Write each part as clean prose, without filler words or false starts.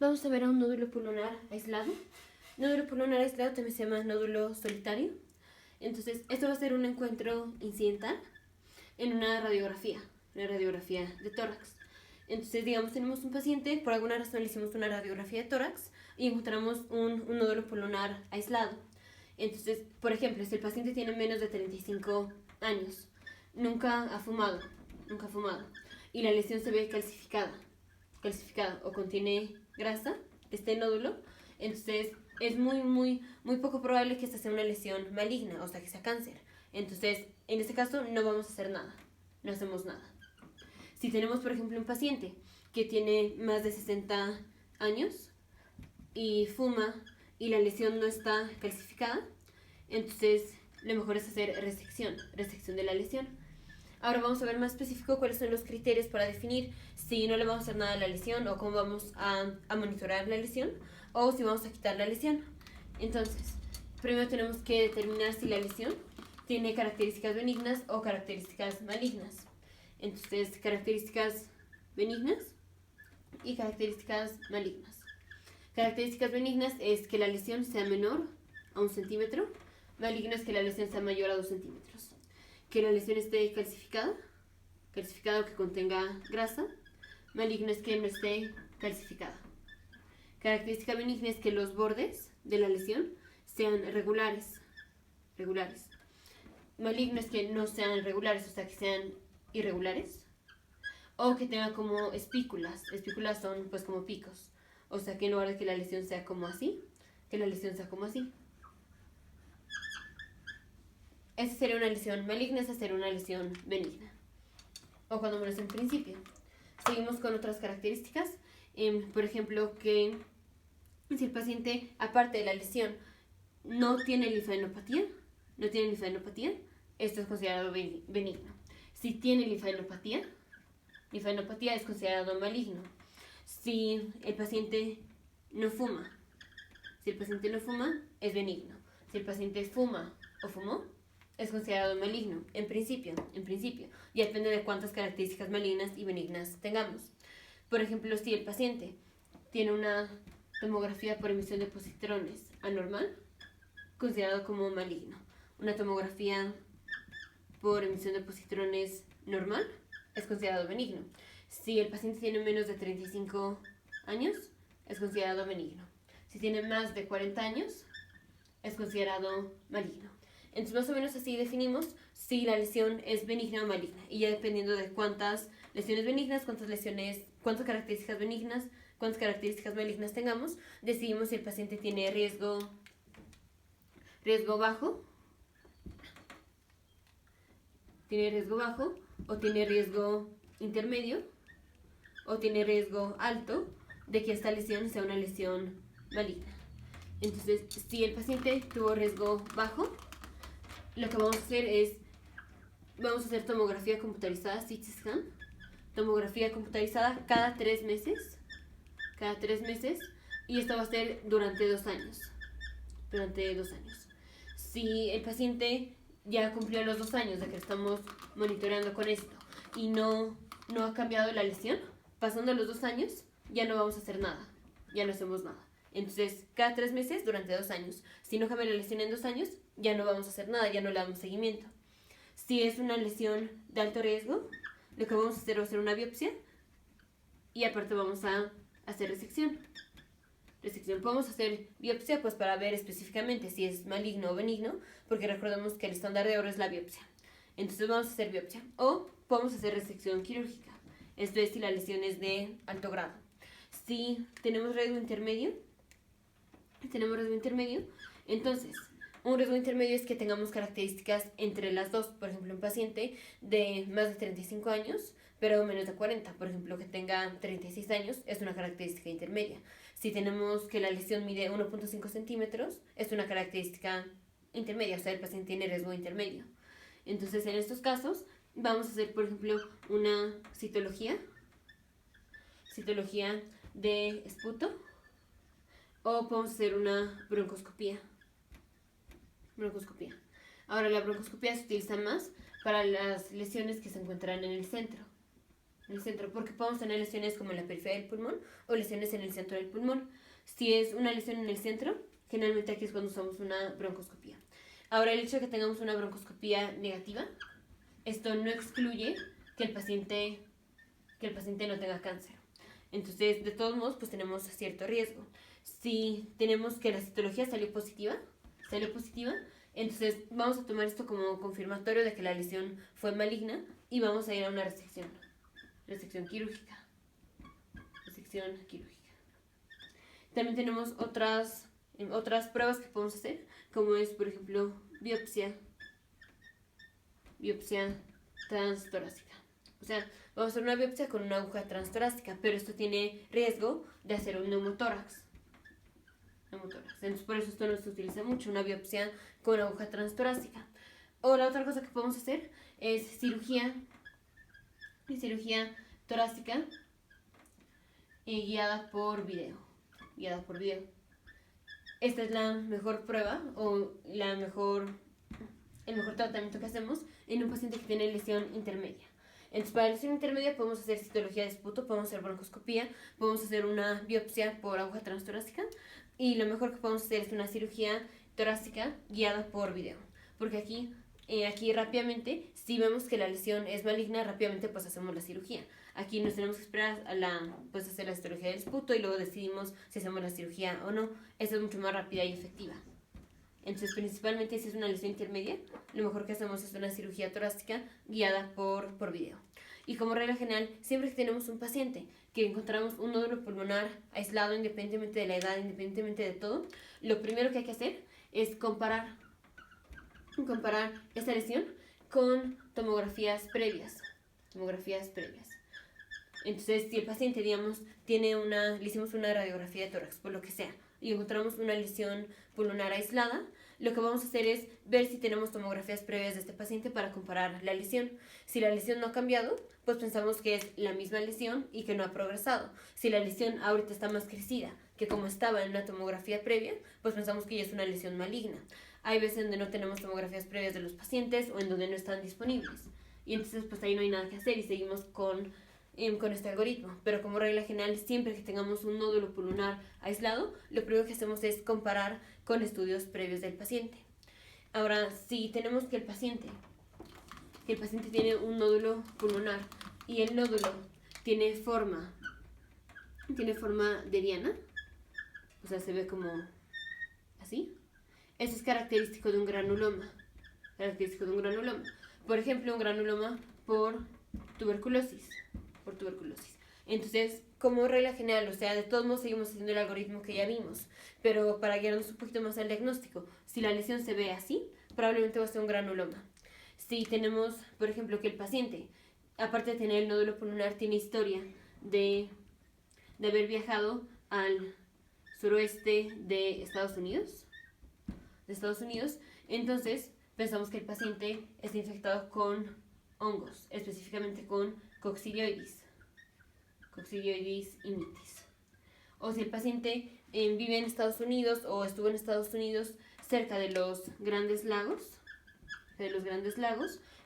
Vamos a ver a un nódulo pulmonar aislado. Nódulo pulmonar aislado también se llama nódulo solitario. Entonces, esto va a ser un encuentro incidental en una radiografía de tórax. Entonces, digamos, tenemos un paciente, por alguna razón le hicimos una radiografía de tórax y encontramos un nódulo pulmonar aislado. Entonces, por ejemplo, si el paciente tiene menos de 35 años, nunca ha fumado, y la lesión se ve calcificada o contiene grasa, este nódulo, entonces es muy poco probable que esta sea una lesión maligna, o sea, que sea cáncer. Entonces, en este caso no vamos a hacer nada, no hacemos nada. Si tenemos, por ejemplo, un paciente que tiene más de 60 años y fuma y la lesión no está calcificada, entonces lo mejor es hacer resección de la lesión. Ahora vamos a ver más específico cuáles son los criterios para definir si no le vamos a hacer nada a la lesión o cómo vamos a monitorar la lesión o si vamos a quitar la lesión. Entonces, primero tenemos que determinar si la lesión tiene características benignas o características malignas. Entonces, características benignas y características malignas. Características benignas es que la lesión sea menor a 1 centímetro, maligno es que la lesión sea mayor a 2 centímetros. Que la lesión esté calcificada o que contenga grasa, maligno es que no esté calcificada. Característica benigna es que los bordes de la lesión sean regulares. Maligno es que no sean regulares, o sea, que sean irregulares. O que tenga como espículas. Espículas son pues como picos. O sea, que en lugar de que la lesión sea como así, que la lesión sea como así. Esa sería una lesión maligna, esa sería una lesión benigna. O cuando menos en principio. Seguimos con otras características. Por ejemplo, que si el paciente, aparte de la lesión, no tiene linfadenopatía, esto es considerado benigno. Si tiene linfadenopatía es considerado maligno. Si el paciente no fuma, es benigno. Si el paciente fuma o fumó, es considerado maligno, en principio. Y depende de cuántas características malignas y benignas tengamos. Por ejemplo, si el paciente tiene una tomografía por emisión de positrones anormal, considerado como maligno. Una tomografía por emisión de positrones normal es considerado benigno. Si el paciente tiene menos de 35 años, es considerado benigno. Si tiene más de 40 años, es considerado maligno. Entonces, más o menos así definimos si la lesión es benigna o maligna. Y ya dependiendo de cuántas lesiones benignas, cuántas características benignas, cuántas características malignas tengamos, decidimos si el paciente tiene riesgo bajo, o tiene riesgo intermedio, o tiene riesgo alto de que esta lesión sea una lesión maligna. Entonces, si el paciente tuvo riesgo bajo, lo que vamos a hacer es, vamos a hacer tomografía computarizada, CT scan, tomografía computarizada cada 3 meses, y esto va a ser durante 2 años. Si el paciente ya cumplió los 2 años de que estamos monitoreando con esto y no ha cambiado la lesión, pasando los 2 años ya no vamos a hacer nada, ya no hacemos nada. Entonces, cada 3 meses durante 2 años. Si no cambia la lesión en 2 años, ya no vamos a hacer nada, ya no le damos seguimiento. Si es una lesión de alto riesgo, lo que vamos a hacer va a ser una biopsia y aparte vamos a hacer resección. Podemos hacer biopsia pues para ver específicamente si es maligno o benigno, porque recordemos que el estándar de oro es la biopsia. Entonces vamos a hacer biopsia. O podemos hacer resección quirúrgica. Esto es si la lesión es de alto grado. Si tenemos riesgo intermedio, entonces un riesgo intermedio es que tengamos características entre las dos. Por ejemplo, un paciente de más de 35 años, pero menos de 40. Por ejemplo, que tenga 36 años, es una característica intermedia. Si tenemos que la lesión mide 1.5 centímetros, es una característica intermedia, o sea, el paciente tiene riesgo intermedio. Entonces, en estos casos, vamos a hacer, por ejemplo, una citología de esputo, o podemos hacer una broncoscopía. Ahora, la broncoscopía se utiliza más para las lesiones que se encuentran en el centro. En el centro, porque podemos tener lesiones como en la periferia del pulmón o lesiones en el centro del pulmón. Si es una lesión en el centro, generalmente aquí es cuando usamos una broncoscopía. Ahora, el hecho de que tengamos una broncoscopía negativa, esto no excluye que el paciente no tenga cáncer. Entonces, de todos modos, pues tenemos cierto riesgo. Si tenemos que la citología salió positiva, entonces vamos a tomar esto como confirmatorio de que la lesión fue maligna y vamos a ir a una resección quirúrgica. También tenemos otras pruebas que podemos hacer, como es, por ejemplo, biopsia transtorácica. O sea, vamos a hacer una biopsia con una aguja transtorácica, pero esto tiene riesgo de hacer un neumotórax. Entonces, por eso esto no se utiliza mucho, una biopsia con aguja transtorácica. O la otra cosa que podemos hacer es cirugía torácica guiada por video. Esta es la mejor prueba o el mejor tratamiento que hacemos en un paciente que tiene lesión intermedia. Entonces, para la lesión intermedia podemos hacer citología de esputo, podemos hacer broncoscopía, podemos hacer una biopsia por aguja transtorácica y lo mejor que podemos hacer es una cirugía torácica guiada por video. Porque aquí rápidamente, si vemos que la lesión es maligna, rápidamente pues hacemos la cirugía. Aquí nos tenemos que esperar a hacer la citología del esputo y luego decidimos si hacemos la cirugía o no. Esa es mucho más rápida y efectiva. Entonces, principalmente si es una lesión intermedia, lo mejor que hacemos es una cirugía torácica guiada por video. Y como regla general, siempre que tenemos un paciente que encontramos un nódulo pulmonar aislado, independientemente de la edad, independientemente de todo, lo primero que hay que hacer es comparar esta lesión con tomografías previas. Entonces, si el paciente, digamos, le hicimos una radiografía de tórax, por lo que sea, y encontramos una lesión pulmonar aislada, lo que vamos a hacer es ver si tenemos tomografías previas de este paciente para comparar la lesión. Si la lesión no ha cambiado, pues pensamos que es la misma lesión y que no ha progresado. Si la lesión ahorita está más crecida que como estaba en una tomografía previa, pues pensamos que ya es una lesión maligna. Hay veces donde no tenemos tomografías previas de los pacientes o en donde no están disponibles. Y entonces pues ahí no hay nada que hacer y seguimos con este algoritmo. Pero como regla general, siempre que tengamos un nódulo pulmonar aislado, lo primero que hacemos es comparar con estudios previos del paciente. Ahora, si tenemos que el paciente tiene un nódulo pulmonar y el nódulo tiene forma de diana, o sea, se ve como así, eso es característico de un granuloma. Por ejemplo, un granuloma por tuberculosis. Entonces, como regla general, o sea, de todos modos seguimos haciendo el algoritmo que ya vimos, pero para guiarnos un poquito más al diagnóstico, si la lesión se ve así, probablemente va a ser un granuloma. Si tenemos, por ejemplo, que el paciente, aparte de tener el nódulo pulmonar, tiene historia de haber viajado al suroeste de Estados Unidos, entonces pensamos que el paciente está infectado con hongos, específicamente con Coccidioides imitis. O si el paciente vive en Estados Unidos o estuvo en Estados Unidos cerca de los grandes lagos,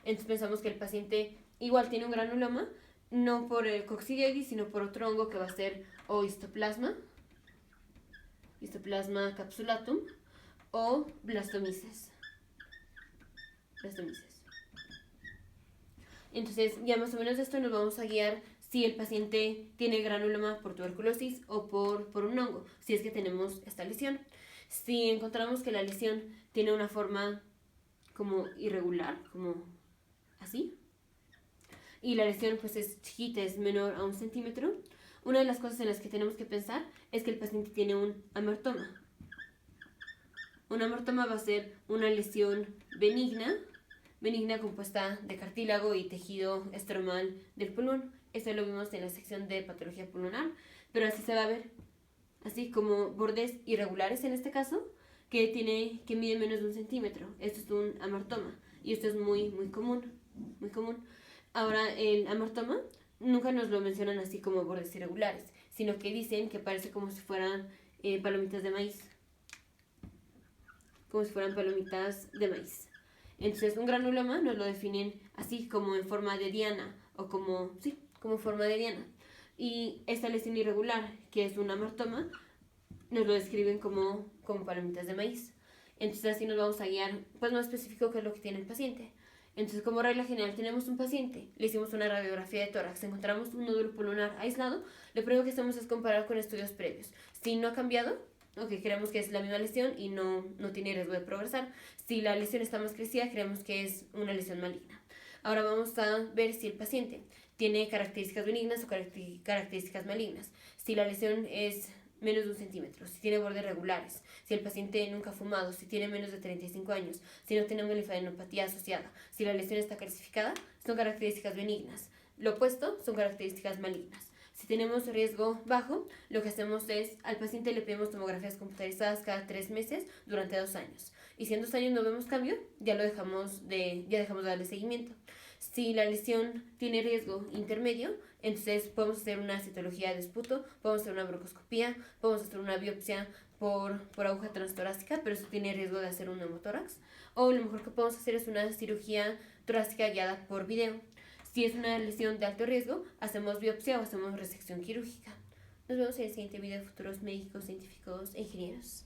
entonces pensamos que el paciente igual tiene un granuloma, no por el Coccidioides, sino por otro hongo que va a ser o Histoplasma capsulatum o Blastomyces. Entonces, ya más o menos de esto nos vamos a guiar si el paciente tiene granuloma por tuberculosis o por un hongo, si es que tenemos esta lesión. Si encontramos que la lesión tiene una forma como irregular, como así, y la lesión pues es chiquita, es menor a 1 centímetro, una de las cosas en las que tenemos que pensar es que el paciente tiene un amertoma. Un amertoma va a ser una lesión benigna compuesta de cartílago y tejido estromal del pulmón. Eso lo vimos en la sección de patología pulmonar, pero así se va a ver, así como bordes irregulares en este caso, que mide menos de 1 centímetro. Esto es un amertoma y esto es muy común. Ahora, el amertoma nunca nos lo mencionan así como bordes irregulares, sino que dicen que parece como si fueran palomitas de maíz. Entonces, un granuloma nos lo definen así como en forma de diana o como como forma de diana. Y esta lesión irregular, que es un amartoma, nos lo describen como palomitas de maíz. Entonces así nos vamos a guiar, pues más específico qué es lo que tiene el paciente. Entonces, como regla general, tenemos un paciente, le hicimos una radiografía de tórax, encontramos un nódulo pulmonar aislado, lo primero que hacemos es comparar con estudios previos. Si no ha cambiado, creemos que es la misma lesión y no tiene riesgo de progresar. Si la lesión está más crecida, creemos que es una lesión maligna. Ahora vamos a ver si el paciente tiene características benignas o características malignas. Si la lesión es menos de 1 centímetro, si tiene bordes regulares, si el paciente nunca ha fumado, si tiene menos de 35 años, si no tiene una linfadenopatía asociada, si la lesión está calcificada, son características benignas. Lo opuesto son características malignas. Si tenemos riesgo bajo, lo que hacemos es, al paciente le pedimos tomografías computarizadas cada 3 meses durante 2 años. Y si en 2 años no vemos cambio, ya dejamos de darle seguimiento. Si la lesión tiene riesgo intermedio, entonces podemos hacer una citología de esputo, podemos hacer una broncoscopía, podemos hacer una biopsia por aguja transtorácica, pero eso tiene riesgo de hacer un neumotórax. O lo mejor que podemos hacer es una cirugía torácica guiada por video. Si es una lesión de alto riesgo, hacemos biopsia o hacemos resección quirúrgica. Nos vemos en el siguiente video, futuros médicos, científicos e ingenieros.